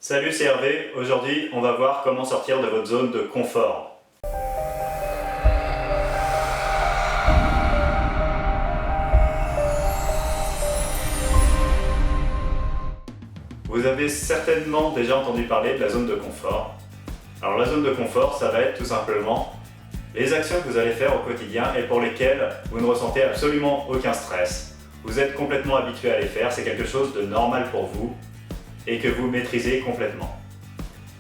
Salut, c'est Hervé. Aujourd'hui, on va voir comment sortir de votre zone de confort. Vous avez certainement déjà entendu parler de la zone de confort. Alors la zone de confort, ça va être tout simplement les actions que vous allez faire au quotidien et pour lesquelles vous ne ressentez absolument aucun stress. Vous êtes complètement habitué à les faire, c'est quelque chose de normal pour vous et que vous maîtrisez complètement.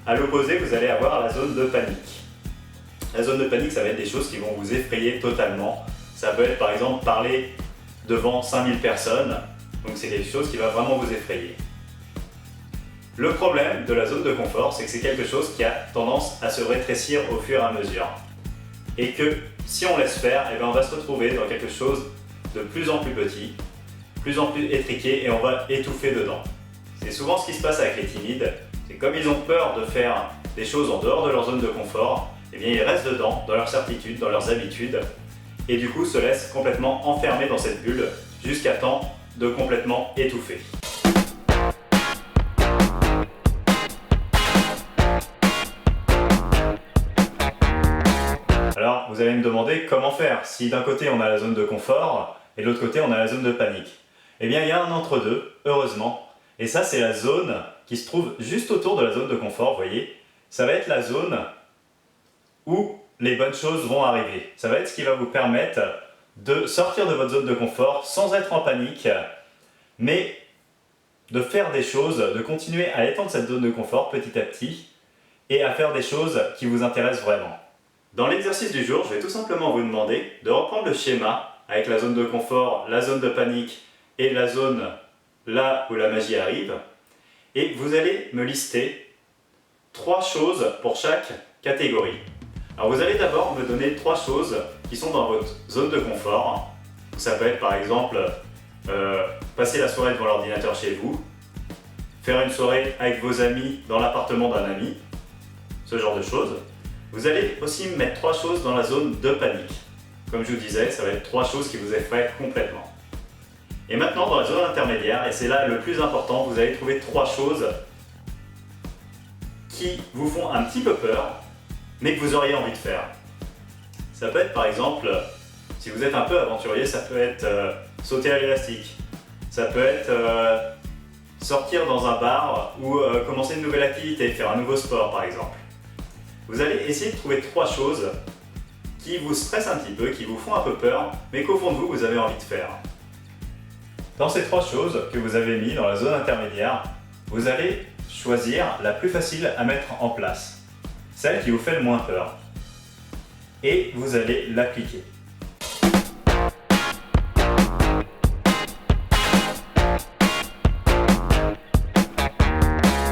À l'opposé, vous allez avoir la zone de panique. La zone de panique, ça va être des choses qui vont vous effrayer totalement. Ça peut être par exemple parler devant 5000 personnes, donc c'est quelque chose qui va vraiment vous effrayer. Le problème de la zone de confort, c'est que c'est quelque chose qui a tendance à se rétrécir au fur et à mesure. Et que si on laisse faire, on va se retrouver dans quelque chose de plus en plus petit, plus en plus étriqué et on va étouffer dedans. C'est souvent ce qui se passe avec les timides, c'est comme ils ont peur de faire des choses en dehors de leur zone de confort, ils restent dedans, dans leurs certitudes, dans leurs habitudes, et du coup se laissent complètement enfermer dans cette bulle jusqu'à temps de complètement étouffer. Alors vous allez me demander comment faire si d'un côté on a la zone de confort et de l'autre côté on a la zone de panique. Il y a un entre-deux, heureusement, et ça c'est la zone qui se trouve juste autour de la zone de confort, vous voyez. Ça va être la zone où les bonnes choses vont arriver. Ça va être ce qui va vous permettre de sortir de votre zone de confort sans être en panique, mais de faire des choses, de continuer à étendre cette zone de confort petit à petit et à faire des choses qui vous intéressent vraiment. Dans l'exercice du jour, je vais tout simplement vous demander de reprendre le schéma avec la zone de confort, la zone de panique et la zone là où la magie arrive. Et vous allez me lister 3 choses pour chaque catégorie. Alors vous allez d'abord me donner 3 choses qui sont dans votre zone de confort. Ça peut être par exemple passer la soirée devant l'ordinateur chez vous, faire une soirée avec vos amis dans l'appartement d'un ami, ce genre de choses. Vous allez aussi mettre 3 choses dans la zone de panique. Comme je vous disais, ça va être 3 choses qui vous effraient complètement. Et maintenant, dans la zone intermédiaire, et c'est là le plus important, vous allez trouver 3 choses qui vous font un petit peu peur, mais que vous auriez envie de faire. Ça peut être par exemple, si vous êtes un peu aventurier, ça peut être sauter à l'élastique. Ça peut être sortir dans un bar ou commencer une nouvelle activité, faire un nouveau sport par exemple. Vous allez essayer de trouver 3 choses qui vous stressent un petit peu, qui vous font un peu peur, mais qu'au fond de vous, vous avez envie de faire. Dans ces 3 choses que vous avez mis dans la zone intermédiaire, vous allez choisir la plus facile à mettre en place, celle qui vous fait le moins peur, et vous allez l'appliquer.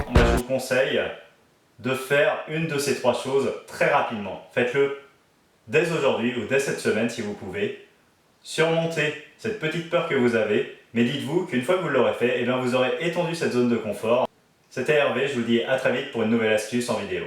Moi, je vous conseille de faire une de ces 3 choses très rapidement. Faites-le dès aujourd'hui ou dès cette semaine si vous pouvez. Surmontez cette petite peur que vous avez, mais dites-vous qu'une fois que vous l'aurez fait, vous aurez étendu cette zone de confort. C'était Hervé, je vous dis à très vite pour une nouvelle astuce en vidéo.